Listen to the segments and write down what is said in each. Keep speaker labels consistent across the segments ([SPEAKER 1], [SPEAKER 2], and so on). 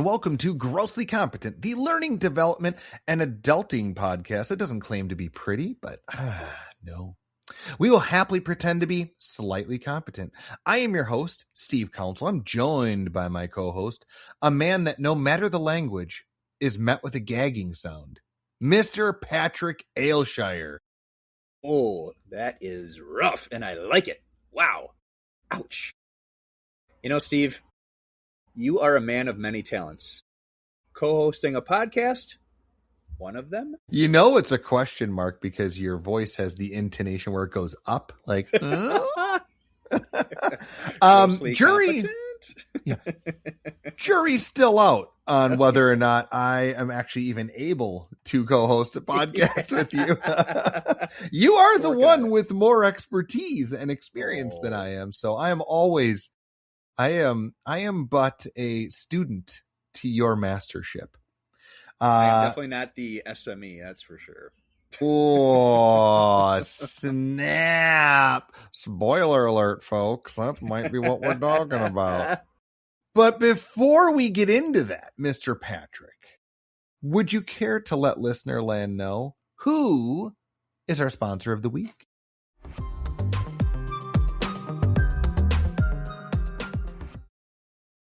[SPEAKER 1] welcome to Grossly Competent, the learning, development, and adulting podcast that doesn't claim to be pretty, but no. We will happily pretend to be slightly competent. I am your host, Steve Council. I'm joined by my co-host, a man that no matter the language is met with a gagging sound, Mr. Patrick Ailshire.
[SPEAKER 2] Oh, that is rough, and I like it. Wow. Ouch. You know, Steve, you are a man of many talents. Co-hosting a podcast, one of them?
[SPEAKER 1] You know it's a question mark because your voice has the intonation where it goes up, like, jury. Yeah. Jury's still out on whether or not I am actually even able to co-host a podcast with you. You are the one with more expertise and experience than I am. So I am but a student to your mastership.
[SPEAKER 2] I am definitely not the SME, that's for sure.
[SPEAKER 1] Oh, snap. Spoiler alert, folks. That might be what we're talking about. But before we get into that, Mr. Patrick, would you care to let listener land know who is our sponsor of the week?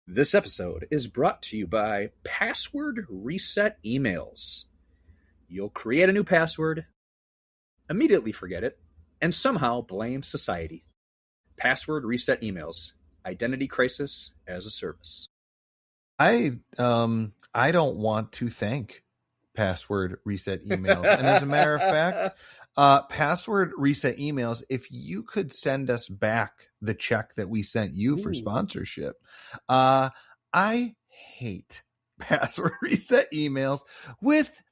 [SPEAKER 2] This episode is brought to you by Password Reset Emails. You'll create a new password, immediately forget it, and somehow blame society. Password Reset Emails. Identity crisis as a service.
[SPEAKER 1] I don't want to thank Password Reset Emails. And as a matter of fact, Password Reset Emails, if you could send us back the check that we sent you for sponsorship. I hate Password Reset Emails with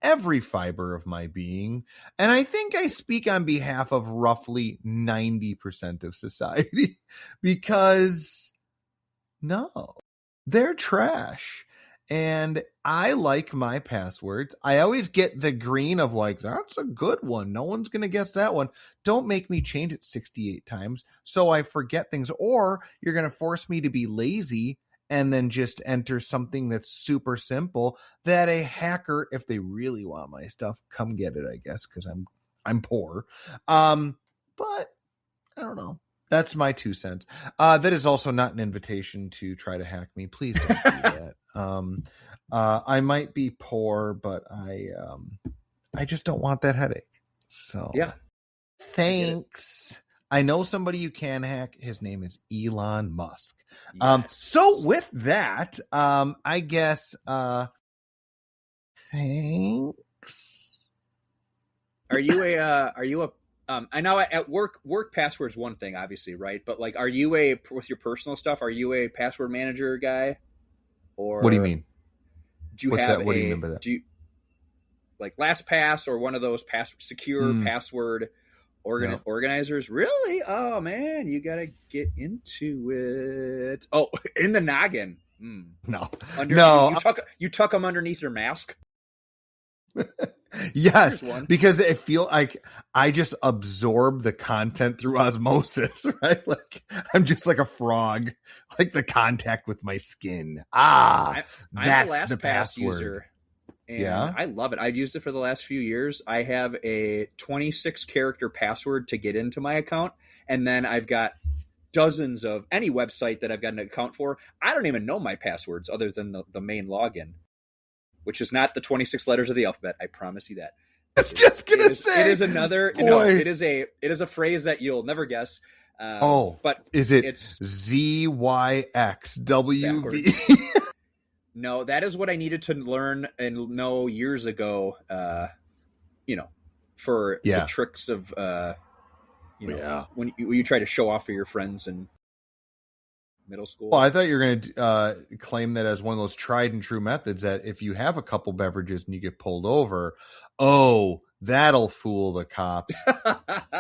[SPEAKER 1] every fiber of my being. And I think I speak on behalf of roughly 90% of society because no, they're trash. And I like my passwords. I always get the green of like, that's a good one. No one's going to guess that one. Don't make me change it 68 times so I forget things. Or you're going to force me to be lazy and then just enter something that's super simple that a hacker, if they really want my stuff, come get it, I guess, because I'm poor. But I don't know. That's my 2 cents. That is also not an invitation to try to hack me. Please don't do that. I might be poor, but I just don't want that headache. So
[SPEAKER 2] yeah,
[SPEAKER 1] thanks. I know somebody you can hack. His name is Elon Musk.
[SPEAKER 2] Yes.
[SPEAKER 1] So with that, I guess, thanks.
[SPEAKER 2] Are you a I know at work password's one thing, obviously, right? But like, are you with your personal stuff? Are you a password manager guy? Or
[SPEAKER 1] what do you mean?
[SPEAKER 2] Do you
[SPEAKER 1] What's
[SPEAKER 2] have
[SPEAKER 1] that? What do you mean by that?
[SPEAKER 2] Do you like LastPass or one of those secure password organizers? Really? Oh man, you gotta get into it. Oh, in the noggin.
[SPEAKER 1] No.
[SPEAKER 2] You tuck them underneath your mask.
[SPEAKER 1] Yes, because it feel like I just absorb the content through osmosis, right? Like I'm just like a frog, like the contact with my skin.
[SPEAKER 2] I'm
[SPEAKER 1] that's
[SPEAKER 2] a
[SPEAKER 1] the
[SPEAKER 2] LastPass
[SPEAKER 1] password
[SPEAKER 2] user, and I love it. I've used it for the last few years. I have a 26 character password to get into my account, and then I've got dozens of any website that I've got an account for. I don't even know my passwords other than the main login, which is not the 26 letters of the alphabet. I promise you that.
[SPEAKER 1] I was just gonna say
[SPEAKER 2] it is another. No, it is a phrase that you'll never guess. But
[SPEAKER 1] it's ZYXWV?
[SPEAKER 2] No, that is what I needed to learn and know years ago. For the tricks of when you try to show off for your friends and middle school.
[SPEAKER 1] Well, I thought you were going to claim that as one of those tried and true methods that if you have a couple beverages and you get pulled over, that'll fool the cops.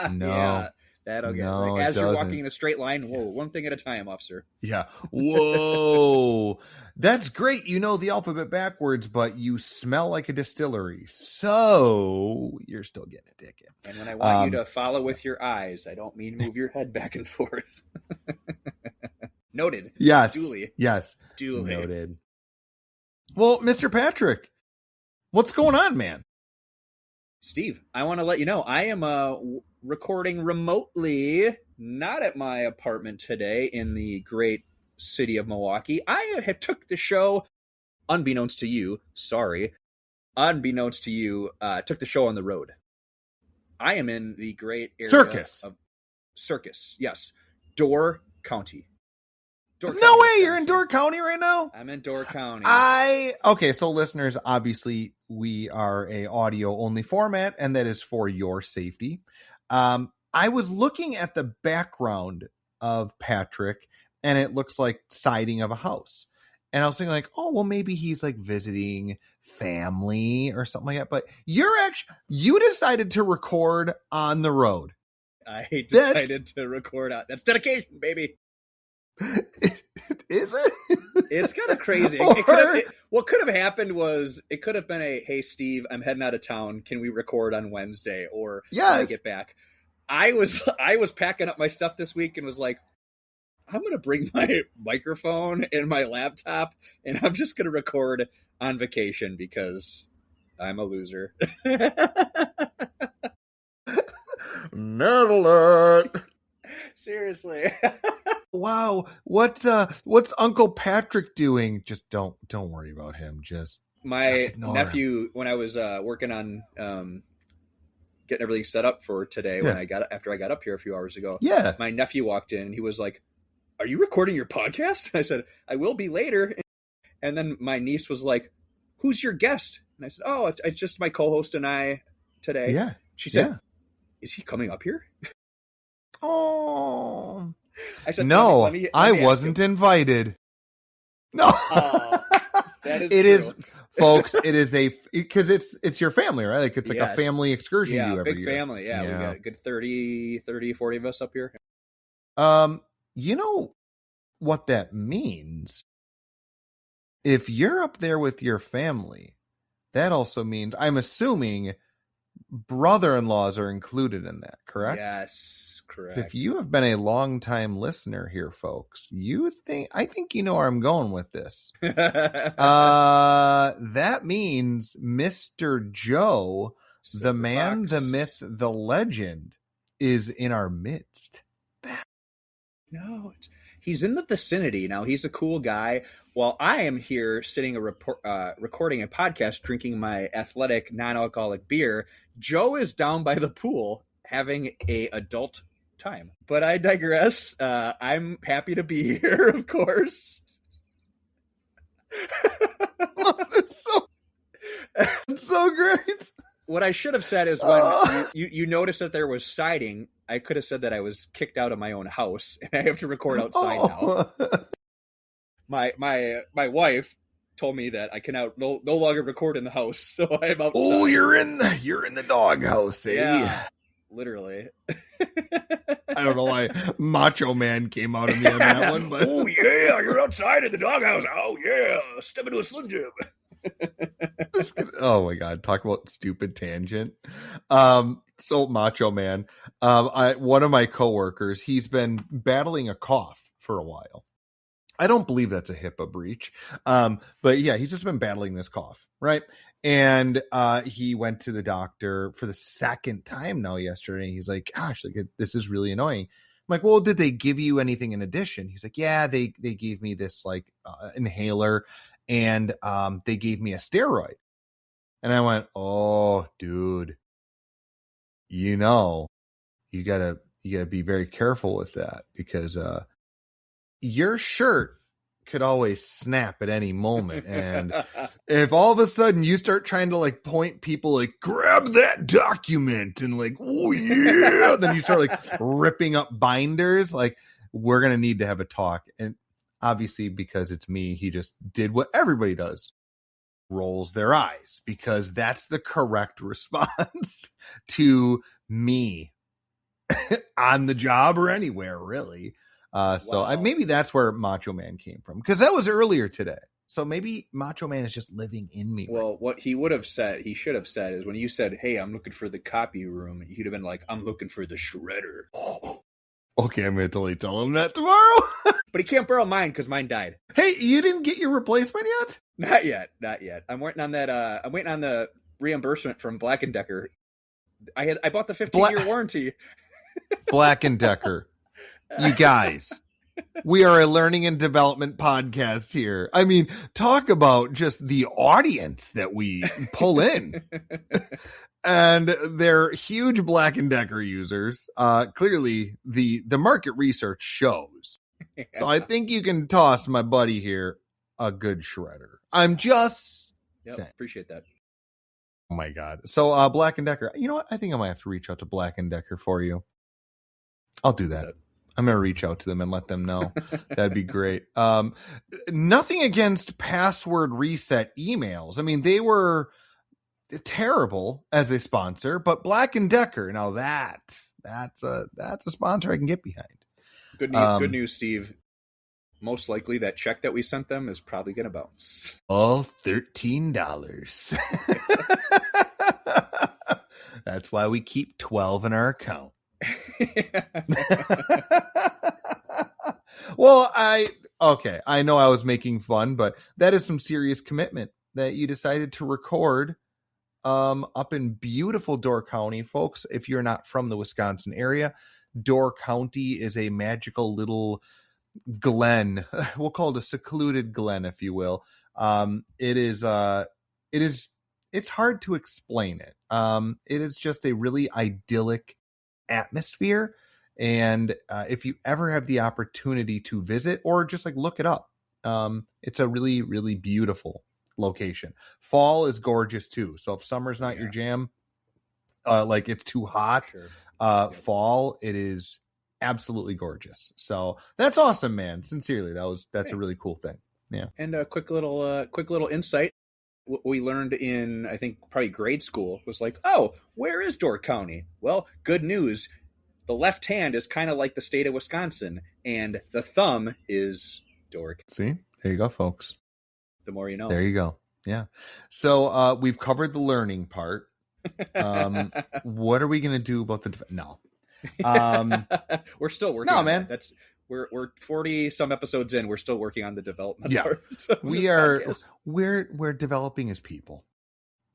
[SPEAKER 1] No,
[SPEAKER 2] yeah, that'll get as you're walking in a straight line. Whoa, one thing at a time, officer.
[SPEAKER 1] Yeah. Whoa, that's great. You know the alphabet backwards, but you smell like a distillery, so you're still getting a ticket.
[SPEAKER 2] And when I want you to follow with your eyes, I don't mean move your head back and forth. Noted.
[SPEAKER 1] Yes.
[SPEAKER 2] Duly.
[SPEAKER 1] Yes.
[SPEAKER 2] Duly.
[SPEAKER 1] Noted. Well, Mr. Patrick, what's going on, man?
[SPEAKER 2] Steve, I want to let you know I am recording remotely, not at my apartment today in the great city of Milwaukee. I have took the show, unbeknownst to you, took the show on the road. I am in the great area of Circus, yes, Door County.
[SPEAKER 1] No way, you're in Door County right now?
[SPEAKER 2] I'm in Door County.
[SPEAKER 1] Okay, so listeners, obviously we are a audio only format, and that is for your safety. I was looking at the background of Patrick, and it looks like siding of a house. And I was thinking like, oh, well, maybe he's like visiting family or something like that. But you decided to record on the road.
[SPEAKER 2] I decided to record out. That's dedication, baby.
[SPEAKER 1] Is it?
[SPEAKER 2] It's kind of crazy. What could have happened was it could have been hey, Steve, I'm heading out of town. Can we record on Wednesday or when I get back? I was packing up my stuff this week and was like, I'm going to bring my microphone and my laptop and I'm just going to record on vacation because I'm a loser.
[SPEAKER 1] Nerd alert.
[SPEAKER 2] Seriously.
[SPEAKER 1] Wow. What's Uncle Patrick doing? Just don't worry about him. Just
[SPEAKER 2] my nephew him. When I was working on getting everything set up for today after I got up here a few hours ago.
[SPEAKER 1] Yeah.
[SPEAKER 2] My nephew walked in and he was like, "Are you recording your podcast?" And I said, "I will be later." And then my niece was like, "Who's your guest?" And I said, "Oh, it's just my co-host and I today."
[SPEAKER 1] Yeah.
[SPEAKER 2] She said, "Is he coming up here?"
[SPEAKER 1] Oh.
[SPEAKER 2] I said,
[SPEAKER 1] "No,
[SPEAKER 2] let me
[SPEAKER 1] I wasn't invited." No.
[SPEAKER 2] That is
[SPEAKER 1] it
[SPEAKER 2] true.
[SPEAKER 1] Is, folks. It is because it's your family, right? Like it's like a family excursion.
[SPEAKER 2] Yeah,
[SPEAKER 1] you do every
[SPEAKER 2] big
[SPEAKER 1] year.
[SPEAKER 2] family. Yeah, we got a good 30, 40 of us up here.
[SPEAKER 1] You know what that means? If you're up there with your family, that also means, I'm assuming, brother-in-laws are included in that, correct?
[SPEAKER 2] Yes, correct.
[SPEAKER 1] So if you have been a long-time listener here, folks, I think you know where I'm going with this. That means Mr. Joe, the man, the myth, the legend, is in our midst.
[SPEAKER 2] No, he's in the vicinity. Now, he's a cool guy. While I am here sitting recording a podcast, drinking my athletic non-alcoholic beer, Joe is down by the pool having a adult time. But I digress. I'm happy to be here, of course.
[SPEAKER 1] It's so great.
[SPEAKER 2] What I should have said is when you noticed that there was siding, I could have said that I was kicked out of my own house and I have to record outside now. My wife told me that I can no longer record in the house, so I'm outside.
[SPEAKER 1] Oh, you're in the doghouse, eh?
[SPEAKER 2] Yeah, literally.
[SPEAKER 1] I don't know why Macho Man came out of me on that one, but
[SPEAKER 2] oh yeah, you're outside in the doghouse. Oh yeah, step into a Slim Jim.
[SPEAKER 1] Oh my god, talk about stupid tangent. So Macho Man, one of my coworkers, he's been battling a cough for a while. I don't believe that's a HIPAA breach. But yeah, he's just been battling this cough, right? And he went to the doctor for the second time now yesterday. He's like, gosh, this is really annoying. I'm like, well, did they give you anything in addition? He's like, yeah, they gave me this like inhaler and they gave me a steroid. And I went, oh, dude, you gotta be very careful with that because your shirt could always snap at any moment. And if all of a sudden you start trying to like point people like, grab that document and like, oh yeah, then you start like ripping up binders, like we're going to need to have a talk. And obviously because it's me, he just did what everybody does. Rolls their eyes because that's the correct response to me on the job or anywhere really. So maybe that's where Macho Man came from because that was earlier today. So maybe Macho Man is just living in me.
[SPEAKER 2] Well, what he should have said is when you said, "Hey, I'm looking for the copy room," he'd have been like, "I'm looking for the shredder."
[SPEAKER 1] Okay, I'm going to totally tell him that tomorrow.
[SPEAKER 2] But he can't borrow mine because mine died.
[SPEAKER 1] Hey, you didn't get your replacement yet?
[SPEAKER 2] Not yet. I'm waiting on that. I'm waiting on the reimbursement from Black & Decker. I bought the 15-year warranty.
[SPEAKER 1] Black & Decker. You guys, we are a learning and development podcast here. I mean, talk about just the audience that we pull in. And they're huge Black & Decker users. Clearly, the market research shows. So I think you can toss my buddy here a good shredder. I'm just saying.
[SPEAKER 2] Appreciate that.
[SPEAKER 1] Oh my God. So Black & Decker, you know what? I think I might have to reach out to Black & Decker for you. I'll do that. I'm going to reach out to them and let them know. That'd be great. Nothing against password reset emails. I mean, they were terrible as a sponsor, but Black & Decker, now that's a sponsor I can get behind.
[SPEAKER 2] Good news, Steve. Most likely that check that we sent them is probably going to bounce.
[SPEAKER 1] All $13. That's why we keep 12 in our account. Well, I know I was making fun, but that is some serious commitment that you decided to record up in beautiful Door County. Folks, if you're not from the Wisconsin area, Door County is a magical little glen. We'll call it a secluded glen, if you will. It's hard to explain it. It is just a really idyllic atmosphere. And if you ever have the opportunity to visit or just like look it up, it's a really, really beautiful location. Fall is gorgeous too. So if summer's not your jam, like it's too hot, fall, it is absolutely gorgeous. So that's awesome, man. Sincerely, that's a really cool thing. Yeah.
[SPEAKER 2] And a quick little insight. What we learned in, I think, probably grade school was like, oh, where is Door County? Well, good news. The left hand is kind of like the state of Wisconsin, and the thumb is Door.
[SPEAKER 1] See, there you go, folks.
[SPEAKER 2] The more you know.
[SPEAKER 1] There you go. Yeah. So we've covered the learning part. What are we going to do about the no?
[SPEAKER 2] We're still working.
[SPEAKER 1] No,
[SPEAKER 2] on
[SPEAKER 1] man.
[SPEAKER 2] That. We're 40 some episodes in. We're still working on the development.
[SPEAKER 1] Yeah,
[SPEAKER 2] part.
[SPEAKER 1] we are. We're developing as people.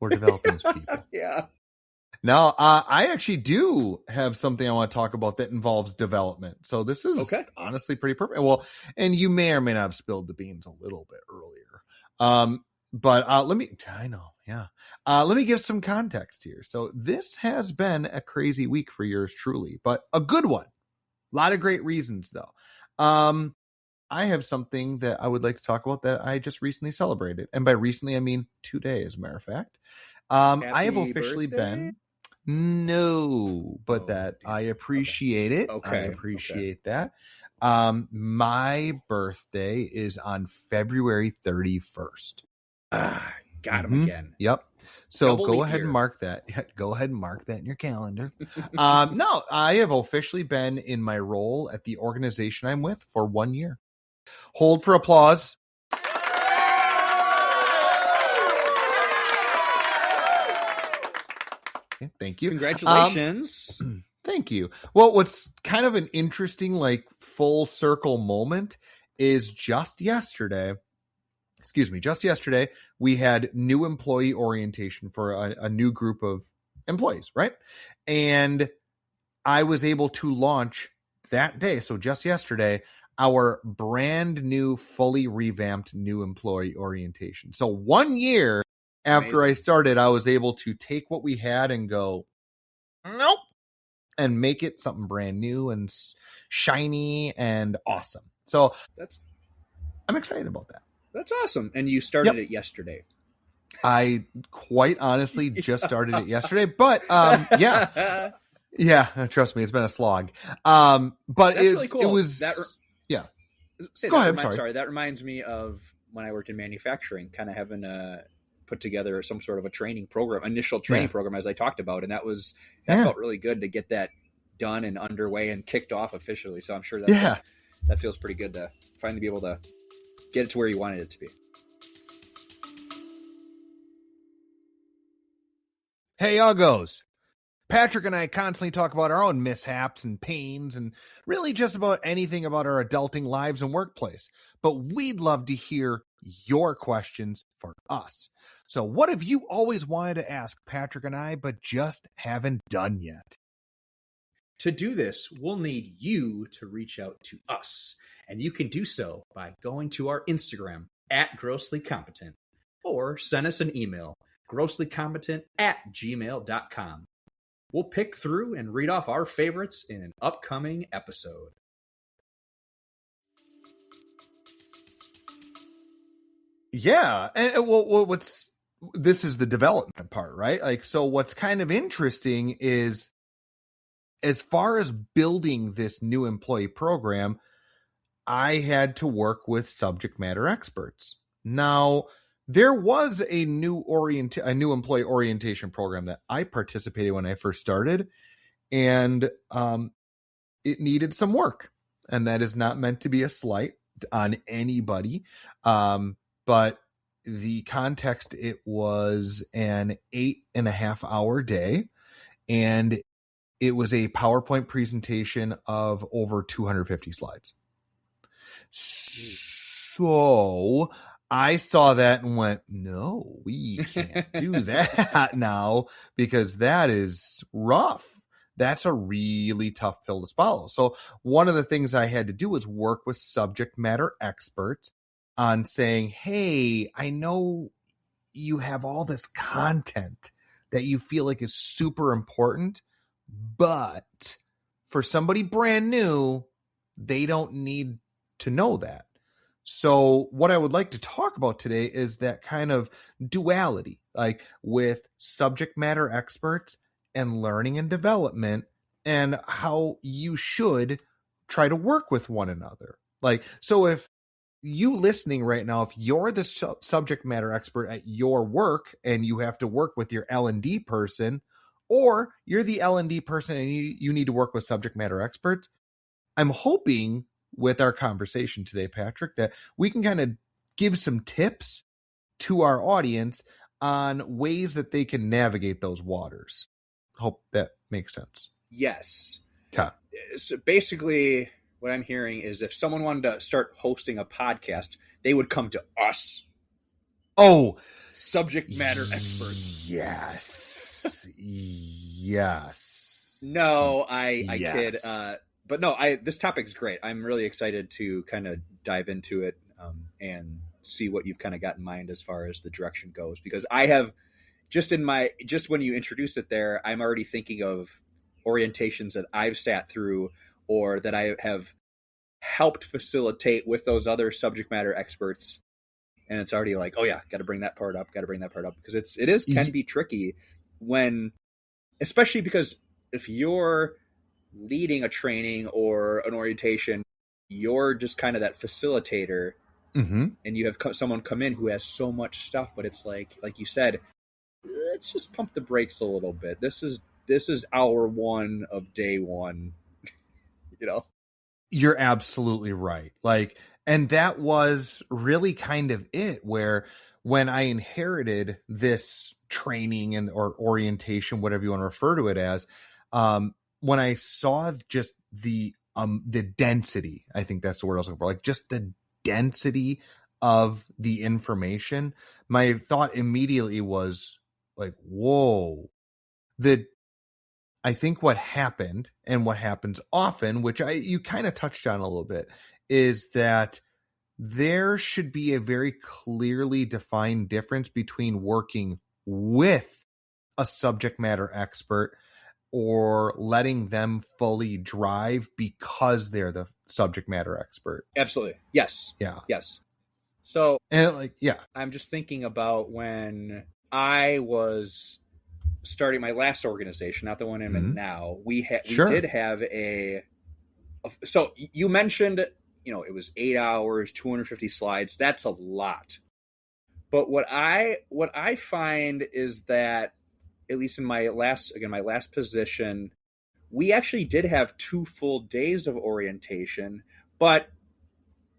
[SPEAKER 1] We're developing as people.
[SPEAKER 2] Yeah.
[SPEAKER 1] Now, I actually do have something I want to talk about that involves development. So this is honestly pretty perfect. Well, and you may or may not have spilled the beans a little bit earlier. But let me give some context here. So this has been a crazy week for yours truly, but a good one. A lot of great reasons though. I have something that I would like to talk about that I just recently celebrated. And by recently, I mean today, as a matter of fact. I have officially been. No, but I appreciate it. Okay. I appreciate that. My birthday is on February 31st.
[SPEAKER 2] Got him again.
[SPEAKER 1] Yep. So go ahead and mark that. Go ahead and mark that in your calendar. No, I have officially been in my role at the organization I'm with for 1 year. Hold for applause. Thank you.
[SPEAKER 2] Congratulations.
[SPEAKER 1] Thank you. Well, what's kind of an interesting, like, full circle moment is just yesterday, we had new employee orientation for a new group of employees, right? And I was able to launch that day, so just yesterday, our brand new, fully revamped new employee orientation. So 1 year after I started, I was able to take what we had and go, nope, and make it something brand new and shiny and awesome. So I'm excited about that.
[SPEAKER 2] That's awesome. And you started it yesterday.
[SPEAKER 1] I quite honestly just started it yesterday, but yeah, trust me, it's been a slog. But
[SPEAKER 2] that's really cool.
[SPEAKER 1] It was,
[SPEAKER 2] Go ahead. Sorry. That reminds me of when I worked in manufacturing, kind of having put together some sort of a training program, initial training program, as I talked about. And that felt really good to get that done and underway and kicked off officially. So I'm sure that feels pretty good to finally be able to get it to where you wanted it to be.
[SPEAKER 1] Hey, Uggos. Patrick and I constantly talk about our own mishaps and pains and really just about anything about our adulting lives and workplace. But we'd love to hear your questions for us. So what have you always wanted to ask Patrick and I, but just haven't done yet?
[SPEAKER 2] To do this, we'll need you to reach out to us. And you can do so by going to our Instagram @grosslycompetent or send us an email, grosslycompetent@gmail.com. We'll pick through and read off our favorites in an upcoming episode.
[SPEAKER 1] Yeah. And this is the development part, right? Like, so what's kind of interesting is, as far as building this new employee program, I had to work with subject matter experts. Now, there was a new employee orientation program that I participated when I first started, and it needed some work. And that is not meant to be a slight on anybody. But the context, it was an 8.5-hour day, and it was a PowerPoint presentation of over 250 slides. So I saw that and went, no, we can't do that now, because that is rough. That's a really tough pill to swallow. So one of the things I had to do was work with subject matter experts on saying, hey, I know you have all this content that you feel like is super important, but for somebody brand new, they don't need to know that. So what I would like to talk about today is that kind of duality, like with subject matter experts and learning and development, and how you should try to work with one another. Like, so if you listening right now, if you're the subject matter expert at your work and you have to work with your L&D person, or you're the L&D person and you need to work with subject matter experts, I'm hoping with our conversation today, Patrick, that we can kind of give some tips to our audience on ways that they can navigate those waters. Hope that makes sense.
[SPEAKER 2] Yes.
[SPEAKER 1] Okay.
[SPEAKER 2] So basically, what I'm hearing is if someone wanted to start hosting a podcast, they would come to us.
[SPEAKER 1] Oh,
[SPEAKER 2] subject matter experts.
[SPEAKER 1] Yes. Yes.
[SPEAKER 2] No, I kid. But no, this topic's great. I'm really excited to kind of dive into it and see what you've kind of got in mind as far as the direction goes, because I have just when you introduce it there, I'm already thinking of orientations that I've sat through or that I have helped facilitate with those other subject matter experts. And it's already like, oh yeah, got to bring that part up, because it can be tricky when, especially because if you're leading a training or an orientation, you're just kind of that facilitator, and you have someone come in who has so much stuff, but it's like you said, let's just pump the brakes a little bit. This is hour one of day one.
[SPEAKER 1] You're absolutely right. Like, and that was really kind of it, where when I inherited this training or orientation, whatever you want to refer to it as, when I saw just the density, I think that's the word I was looking for, like just the density of the information, my thought immediately was like, whoa. I think what happened, and what happens often, which you kind of touched on a little bit, is that there should be a very clearly defined difference between working with a subject matter expert or letting them fully drive because they're the subject matter expert.
[SPEAKER 2] Absolutely. Yes.
[SPEAKER 1] Yeah.
[SPEAKER 2] Yes. So,
[SPEAKER 1] and
[SPEAKER 2] I'm just thinking about when I was starting my last organization, not the one I'm in now. We did have so you mentioned, it was 8 hours, 250 slides. That's a lot. But what I find is that, at least in my last position, we actually did have 2 full days of orientation, but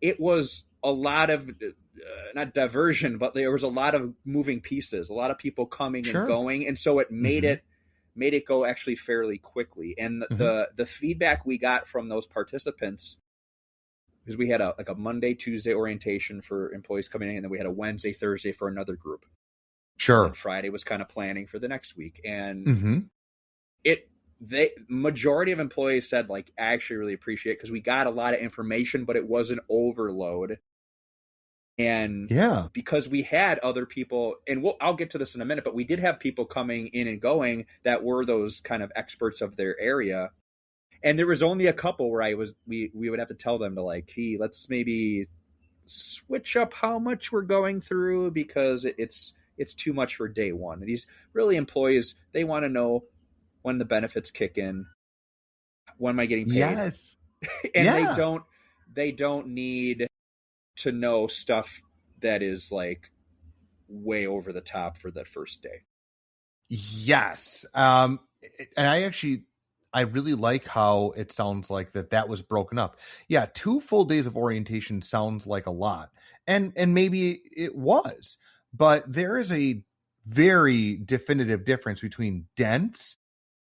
[SPEAKER 2] it was a lot of not diversion, but there was a lot of moving pieces, a lot of people coming and going, and so it made it made it go actually fairly quickly. And the feedback we got from those participants, because we had a Monday, Tuesday orientation for employees coming in, and then we had a Wednesday, Thursday for another group.
[SPEAKER 1] Sure.
[SPEAKER 2] And Friday was kind of planning for the next week. And the majority of employees said, like, I actually really appreciate it because we got a lot of information, but it wasn't overload. And because we had other people, and I'll get to this in a minute, but we did have people coming in and going that were those kind of experts of their area. And there was only a couple where we would have to tell them to, like, hey, let's maybe switch up how much we're going through because it's too much for day one. And these really employees, they want to know when the benefits kick in, when am I getting paid?
[SPEAKER 1] Yes.
[SPEAKER 2] And they don't need to know stuff that is like way over the top for that first day.
[SPEAKER 1] Yes. And I really like how it sounds like that was broken up. Yeah. 2 full days of orientation sounds like a lot, and maybe it was, but there is a very definitive difference between dense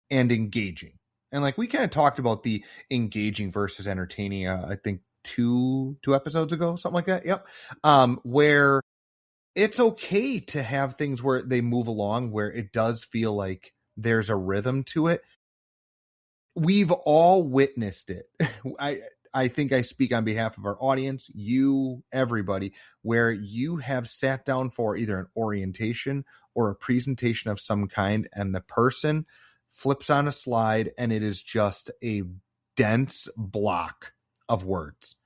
[SPEAKER 1] and engaging. And like, we kind of talked about the engaging versus entertaining, I think 2 episodes ago, something like that. Yep. Where it's okay to have things where they move along, where it does feel like there's a rhythm to it. We've all witnessed it. I think I speak on behalf of our audience, you, everybody, where you have sat down for either an orientation or a presentation of some kind, and the person flips on a slide and it is just a dense block of words.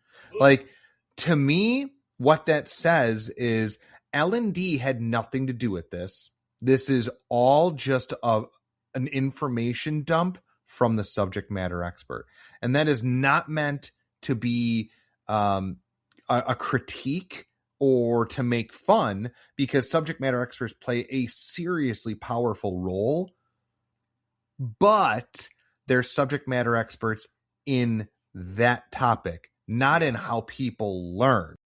[SPEAKER 1] Like, to me, what that says is L&D had nothing to do with this. This is all just an information dump from the subject matter expert. And that is not meant to be a critique or to make fun, because subject matter experts play a seriously powerful role, but they're subject matter experts in that topic, not in how people learn,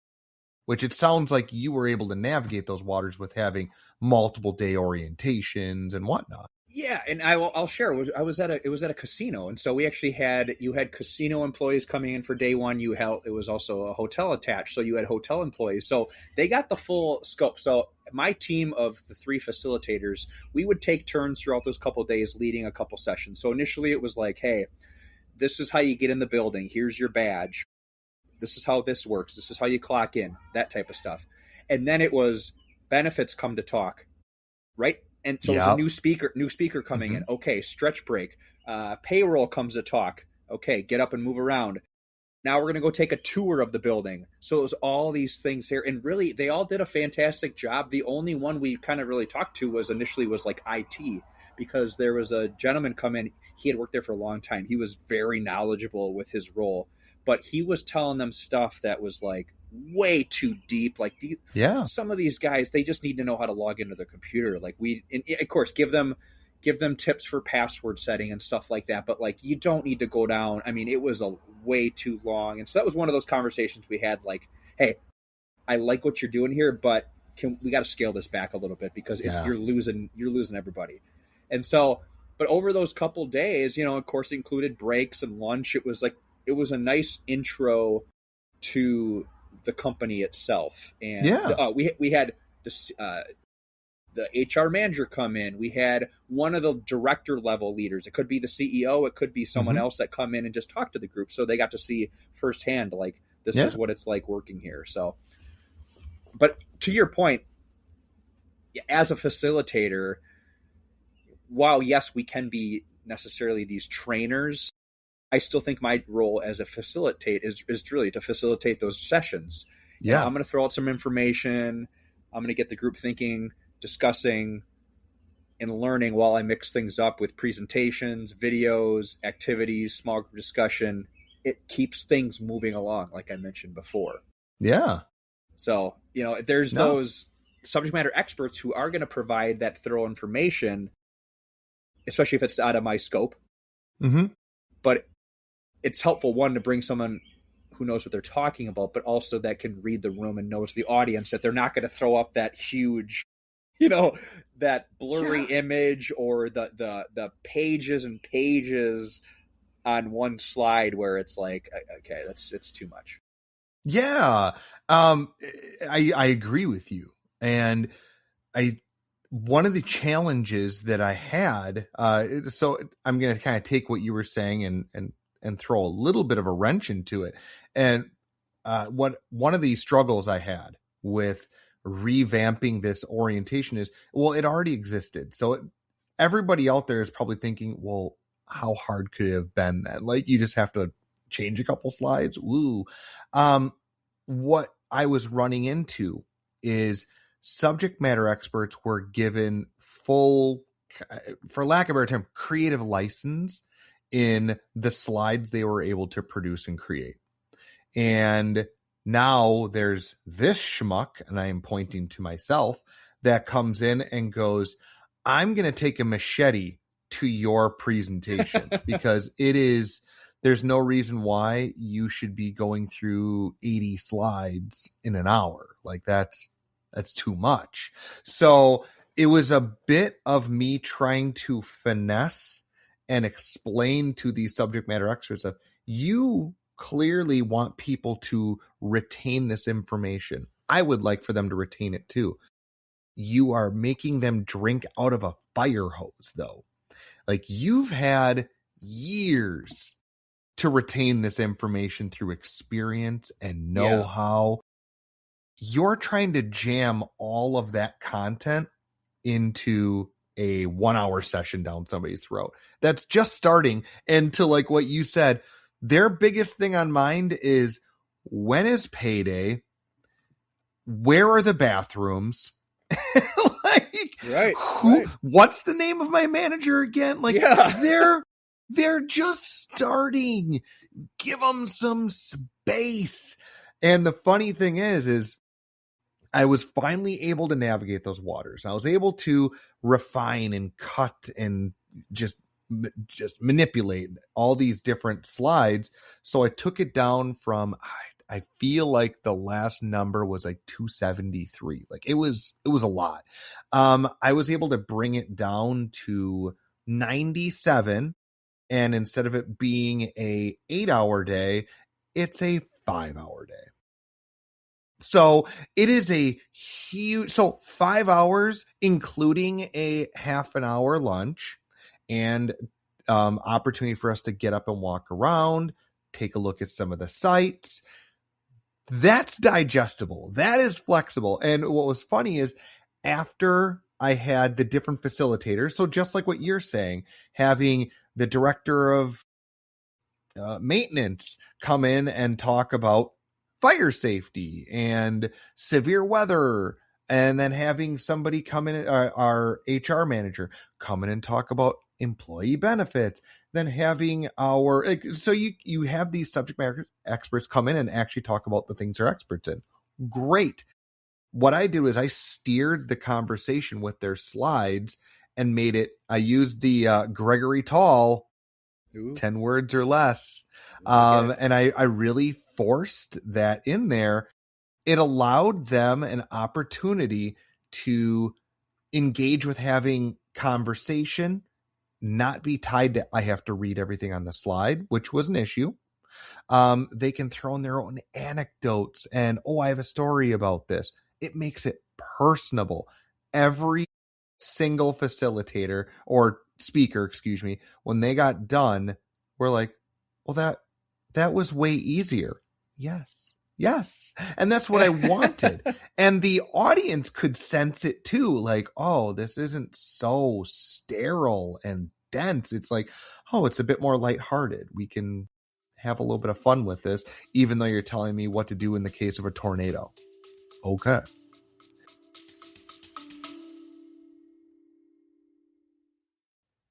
[SPEAKER 1] which it sounds like you were able to navigate those waters with having multiple day orientations and whatnot.
[SPEAKER 2] Yeah, and I'll share. It was at a casino, and so we actually had casino employees coming in for day one. It was also a hotel attached, so you had hotel employees. So they got the full scope. So my team of the 3 facilitators, we would take turns throughout those couple of days leading a couple sessions. So initially it was like, hey, this is how you get in the building. Here's your badge. This is how this works. This is how you clock in, that type of stuff. And then it was benefits come to talk, right? And so it's a new speaker coming in. Okay, stretch break. Payroll comes to talk. Okay, get up and move around. Now we're going to go take a tour of the building. So it was all these things here. And really, they all did a fantastic job. The only one we kind of really talked to was like IT, because there was a gentleman come in. He had worked there for a long time. He was very knowledgeable with his role, but he was telling them stuff that was like way too deep. Like some of these guys, they just need to know how to log into their computer. Like of course, give them tips for password setting and stuff like that. But like, you don't need to go down. I mean, it was a way too long. And so that was one of those conversations we had, like, hey, I like what you're doing here, but we got to scale this back a little bit because you're losing everybody. And so, but over those couple days, of course, it included breaks and lunch. It was a nice intro to the company itself. And we had the HR manager come in. We had one of the director level leaders. It could be the CEO. It could be someone else that come in and just talk to the group. So they got to see firsthand, like, this is what it's like working here. So, but to your point, as a facilitator, while yes, we can be necessarily these trainers, I still think my role as a facilitate is really to facilitate those sessions. I'm going to throw out some information. I'm going to get the group thinking, discussing, and learning while I mix things up with presentations, videos, activities, small group discussion. It keeps things moving along, like I mentioned before.
[SPEAKER 1] Yeah.
[SPEAKER 2] So, there's those subject matter experts who are going to provide that thorough information, especially if it's out of my scope. But it's helpful, one, to bring someone who knows what they're talking about, but also that can read the room and knows the audience, that they're not going to throw up that huge, that blurry image, or the pages and pages on one slide where it's like, okay, it's too much.
[SPEAKER 1] Yeah. I agree with you. And one of the challenges that I had, so I'm going to kind of take what you were saying and throw a little bit of a wrench into it. And one of the struggles I had with revamping this orientation is, well, it already existed. So everybody out there is probably thinking, well, how hard could it have been then? Like, you just have to change a couple slides. Woo. What I was running into is subject matter experts were given full, for lack of a better term, creative license in the slides they were able to produce and create. And now there's this schmuck, and I am pointing to myself, that comes in and goes, I'm going to take a machete to your presentation because there's no reason why you should be going through 80 slides in an hour. Like, that's too much. So it was a bit of me trying to finesse and explain to these subject matter experts of, you clearly want people to retain this information. I would like for them to retain it too. You are making them drink out of a fire hose, though. Like, you've had years to retain this information through experience and know-how. You're trying to jam all of that content into a 1 hour session down somebody's throat that's just starting. And to like what you said, their biggest thing on mind is, when is payday? Where are the bathrooms?
[SPEAKER 2] Right.
[SPEAKER 1] What's the name of my manager again? Like, they're just starting. Give them some space. And the funny thing is I was finally able to navigate those waters. I was able to refine and cut and just manipulate all these different slides. So I took it down from, I feel like the last number was like 273. Like, it was a lot. I was able to bring it down to 97. And instead of it being a 8-hour day, it's a 5-hour day. So it is a huge, so 5 hours, including a half an hour lunch and opportunity for us to get up and walk around, take a look at some of the sites. That's digestible. That is flexible. And what was funny is, after I had the different facilitators, so just like what you're saying, having the director of maintenance come in and talk about fire safety and severe weather, and then having somebody come in, our HR manager, come in and talk about employee benefits, then having our, so you have these subject matter experts come in and actually talk about the things they're experts in. Great. What I did was I steered the conversation with their slides and made it, I used the Gregory Tall, 10 words or less. And I really forced that in there. It allowed them an opportunity to engage with having conversation, not be tied to, I have to read everything on the slide, which was an issue. They can throw in their own anecdotes and, I have a story about this. It makes it personable. Every single facilitator or speaker, when they got done, we're like, well, that was way easier. Yes. And that's what I wanted. And the audience could sense it too. Like, this isn't so sterile and dense. It's like, it's a bit more lighthearted. We can have a little bit of fun with this, even though you're telling me what to do in the case of a tornado. Okay.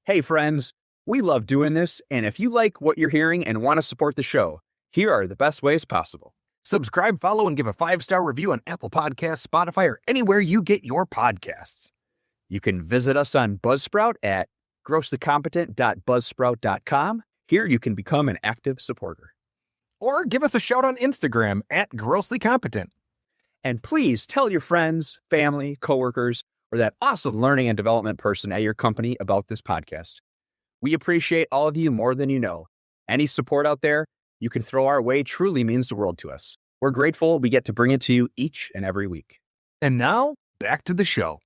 [SPEAKER 3] Hey friends, we love doing this, and if you like what you're hearing and want to support the show, here are the best ways possible.
[SPEAKER 4] Subscribe, follow, and give a 5-star review on Apple Podcasts, Spotify, or anywhere you get your podcasts.
[SPEAKER 3] You can visit us on Buzzsprout at grosslycompetent.buzzsprout.com. Here you can become an active supporter.
[SPEAKER 4] Or give us a shout on Instagram at grosslycompetent.
[SPEAKER 3] And please tell your friends, family, coworkers, or that awesome learning and development person at your company about this podcast. We appreciate all of you more than you know. Any support out there you can throw our way truly means the world to us. We're grateful we get to bring it to you each and every week.
[SPEAKER 4] And now, back to the show.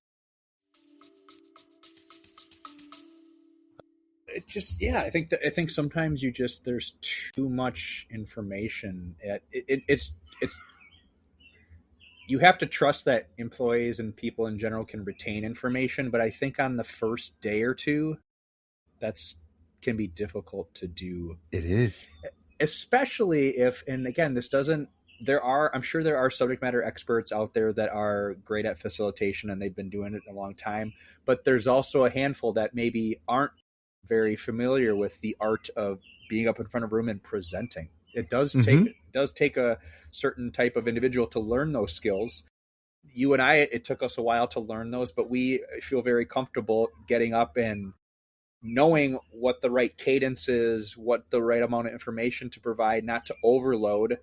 [SPEAKER 2] I think sometimes there's too much information. It's you have to trust that employees and people in general can retain information, but I think on the first day or two, can be difficult to do.
[SPEAKER 1] It is,
[SPEAKER 2] especially if, and again, I'm sure there are subject matter experts out there that are great at facilitation and they've been doing it a long time, but there's also a handful that maybe aren't very familiar with the art of being up in front of a room and presenting. It does take a certain type of individual to learn those skills. You and I, it took us a while to learn those, but we feel very comfortable getting up and knowing what the right cadence is, what the right amount of information to provide, not to overload,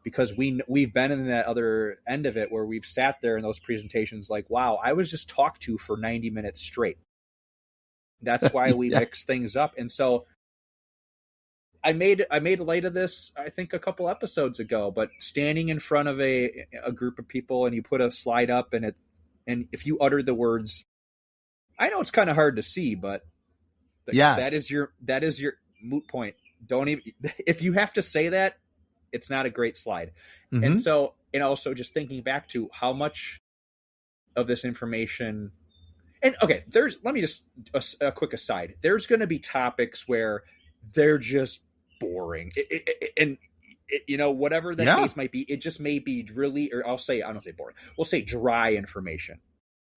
[SPEAKER 2] because we've been in that other end of it where we've sat there in those presentations like, wow, I was just talked to for 90 minutes straight. That's why we mix things up. And so I made light of this, I think, a couple episodes ago, but standing in front of a group of people and you put a slide up and if you utter the words, I know it's kind of hard to see, but that is your moot point. Don't even, if you have to say that, it's not a great slide. Mm-hmm. And so, and also just thinking back to how much of this information, and okay, let me just, a quick aside. There's going to be topics where they're just boring. Whatever that case might be, it just may be really, or I don't say boring. We'll say dry information.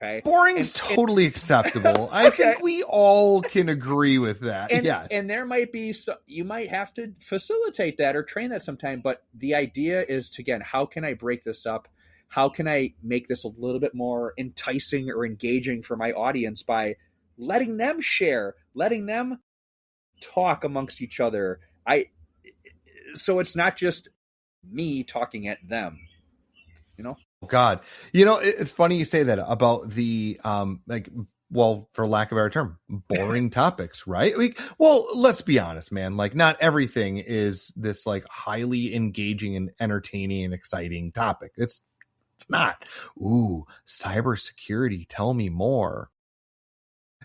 [SPEAKER 2] Okay.
[SPEAKER 1] Boring is totally acceptable. I think we all can agree with that.
[SPEAKER 2] And there might be, you might have to facilitate that or train that sometime. But the idea is to, again, how can I break this up? How can I make this a little bit more enticing or engaging for my audience by letting them share, letting them talk amongst each other? So it's not just me talking at them,
[SPEAKER 1] God, it's funny you say that about the, for lack of a better term, boring topics, right? Let's be honest, man. Like, not everything is this like highly engaging and entertaining and exciting topic. It's not. Ooh, cybersecurity. Tell me more.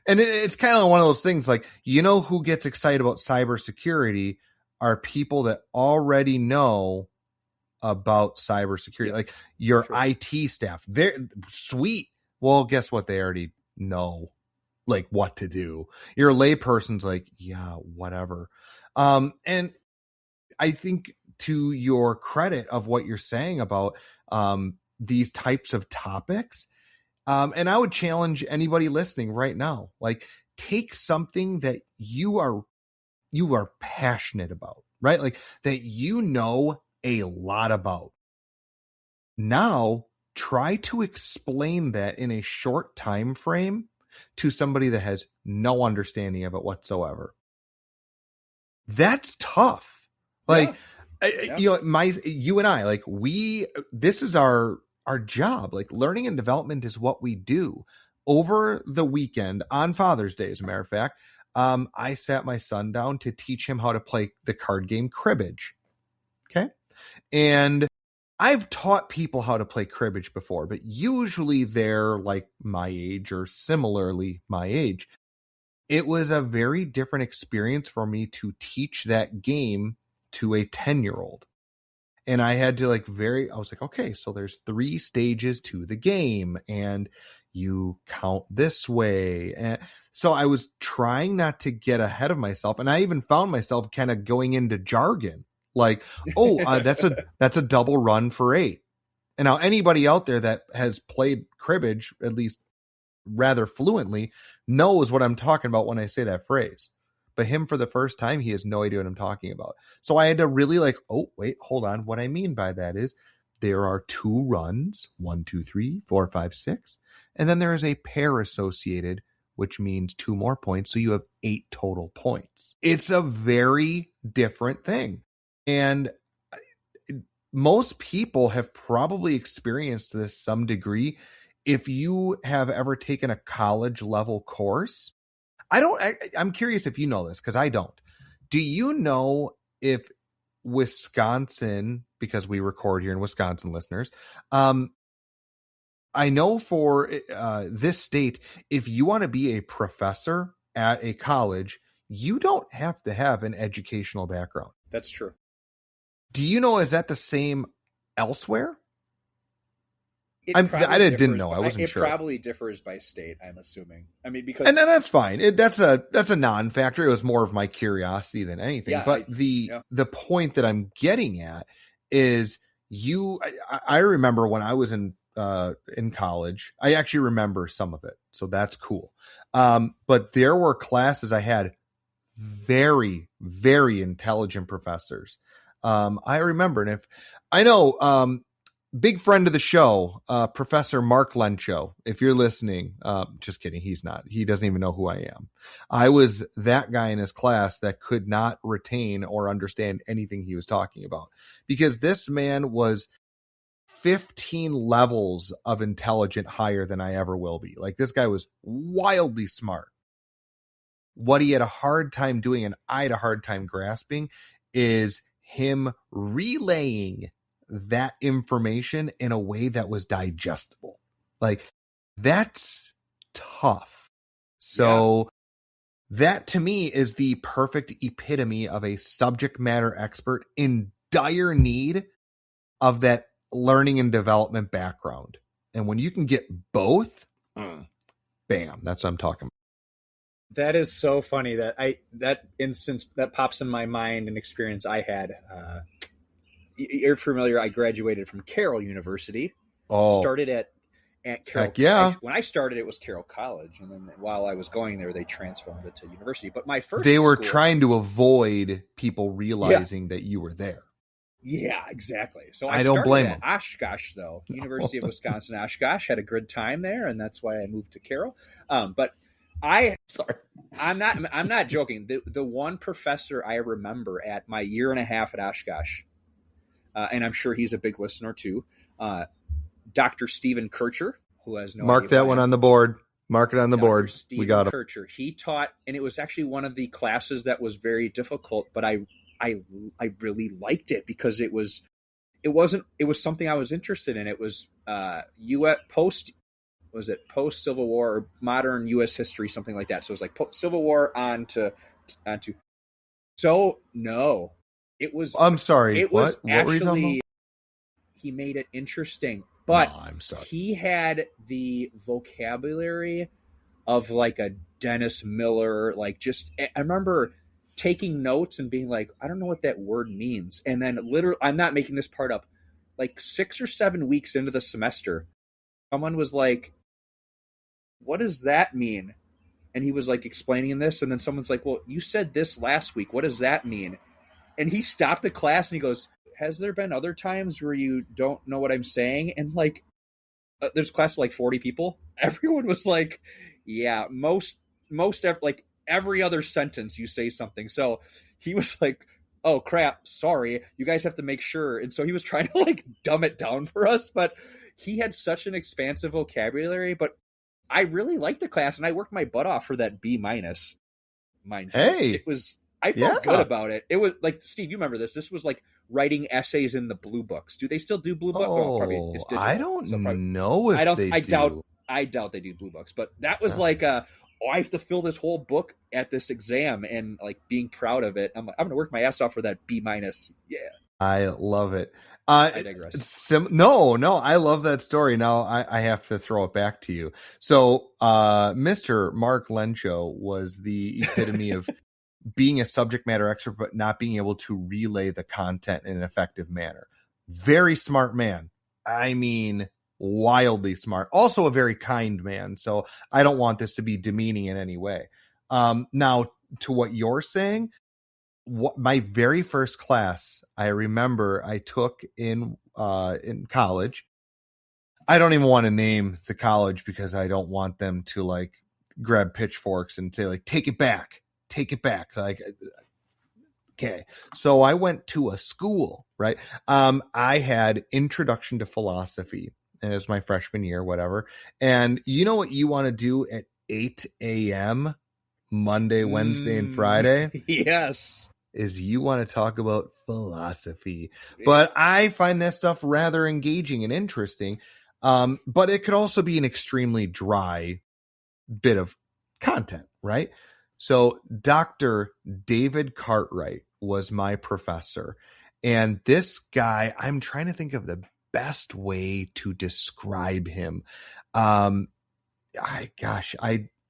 [SPEAKER 1] And it's kind of one of those things like, who gets excited about cybersecurity are people that already know about cybersecurity, like your IT staff. They're sweet. Well, guess what? They already know like what to do. Your layperson's like, yeah, whatever. And I think to your credit of what you're saying about these types of topics, and I would challenge anybody listening right now, like take something that you are passionate about, right? Like that a lot about. Now try to explain that in a short time frame to somebody that has no understanding of it whatsoever. That's tough. Like, you and I, like this is our job. Like learning and development is what we do. Over the weekend on Father's Day, as a matter of fact, I sat my son down to teach him how to play the card game cribbage. Okay. And I've taught people how to play cribbage before, but usually they're like my age or similarly my age. It was a very different experience for me to teach that game to a 10-year-old. And I had to I was like, okay, so there's 3 stages to the game and you count this way. And so I was trying not to get ahead of myself. And I even found myself kind of going into jargon. Like, that's a double run for 8. And now anybody out there that has played cribbage, at least rather fluently, knows what I'm talking about when I say that phrase. But him, for the first time, he has no idea what I'm talking about. So I had to really hold on. What I mean by that is there are 2 runs, 1, 2, 3, 4, 5, 6. And then there is a pair associated, which means 2 more points. So you have 8 total points. It's a very different thing. And most people have probably experienced this some degree if you have ever taken a college level course, I'm curious if you know this, because I don't. Do you know if Wisconsin, because we record here in Wisconsin, listeners, I know for this state, if you want to be a professor at a college, you don't have to have an educational background.
[SPEAKER 2] That's true.
[SPEAKER 1] Do you know, is that the same elsewhere?
[SPEAKER 2] I
[SPEAKER 1] didn't know. I wasn't sure.
[SPEAKER 2] It probably differs by state, I'm assuming. I mean, because...
[SPEAKER 1] And then that's fine. That's a non-factor. It was more of my curiosity than anything. Yeah, but the point that I'm getting at is I remember when I was in college, I actually remember some of it. So that's cool. But there were classes I had very, very intelligent professors. I remember, and if I know, big friend of the show, Professor Mark Lencho, if you're listening, just kidding. He's not. He doesn't even know who I am. I was that guy in his class that could not retain or understand anything he was talking about, because this man was 15 levels of intelligent higher than I ever will be. Like, this guy was wildly smart. What he had a hard time doing, and I had a hard time grasping, is him relaying that information in a way that was digestible. Like, that's tough. So that to me is the perfect epitome of a subject matter expert in dire need of that learning and development background. And when you can get both, bam, that's what I'm talking about.
[SPEAKER 2] That is so funny that instance that pops in my mind, an experience I had. You're familiar. I graduated from Carroll University. Started at Carroll.
[SPEAKER 1] Heck yeah.
[SPEAKER 2] When I started, it was Carroll College, and then while I was going there, they transformed it to university. But my first,
[SPEAKER 1] they were trying to avoid people realizing that you were there.
[SPEAKER 2] Yeah, exactly. So
[SPEAKER 1] I don't blame them.
[SPEAKER 2] Oshkosh, though, University of Wisconsin Oshkosh, had a good time there, and that's why I moved to Carroll. But I'm not joking. The one professor I remember at my year and a half at Oshkosh, and I'm sure he's a big listener too, Dr. Stephen Kircher, who has no
[SPEAKER 1] mark that one on the board. Mark it on the board.
[SPEAKER 2] Stephen
[SPEAKER 1] we got him.
[SPEAKER 2] Kircher. He taught, and it was actually one of the classes that was very difficult, but I really liked it because it was something I was interested in. It was post Civil War or modern U.S. history, something like that. So it was like Civil War on to. So no, it was.
[SPEAKER 1] I'm sorry.
[SPEAKER 2] It was
[SPEAKER 1] what were you talking about?
[SPEAKER 2] He made it interesting, but
[SPEAKER 1] I'm sorry.
[SPEAKER 2] He had the vocabulary of like a Dennis Miller. Like, just I remember taking notes and being like, I don't know what that word means, and then literally, I'm not making this part up. Like 6 or 7 weeks into the semester, someone was like, what does that mean? And he was like explaining this, and then someone's like, well, you said this last week. What does that mean? And he stopped the class and he goes, has there been other times where you don't know what I'm saying? And like, there's a class of like 40 people. Everyone was like, yeah, most like every other sentence you say something. So he was like, oh crap, sorry, you guys have to make sure. And so he was trying to like dumb it down for us, but he had such an expansive vocabulary. But I really liked the class, and I worked my butt off for that B-. Mind you.
[SPEAKER 1] Hey,
[SPEAKER 2] I felt good about it. It was like, Steve, you remember this? This was like writing essays in the blue books. Do they still do blue books?
[SPEAKER 1] I don't know if they do.
[SPEAKER 2] I doubt they do blue books, but that was like I have to fill this whole book at this exam, and like being proud of it. I'm going to work my ass off for that B-. Yeah.
[SPEAKER 1] I love it.
[SPEAKER 2] I digress.
[SPEAKER 1] No, I love that story. Now I have to throw it back to you. So, Mr. Mark Lencho was the epitome of being a subject matter expert, but not being able to relay the content in an effective manner. Very smart man. I mean, wildly smart. Also a very kind man. So I don't want this to be demeaning in any way. Now, to what you're saying, my very first class I remember I took in college. I don't even want to name the college because I don't want them to like grab pitchforks and say like, take it back. Like, okay. So I went to a school, right? I had introduction to philosophy, and it was my freshman year, whatever. And you know what you want to do at 8 a.m. Monday, Wednesday, and Friday?
[SPEAKER 2] Yes.
[SPEAKER 1] Is you want to talk about philosophy. But I find that stuff rather engaging and interesting. But it could also be an extremely dry bit of content, right? So Dr. David Cartwright was my professor. And this guy, I'm trying to think of the best way to describe him.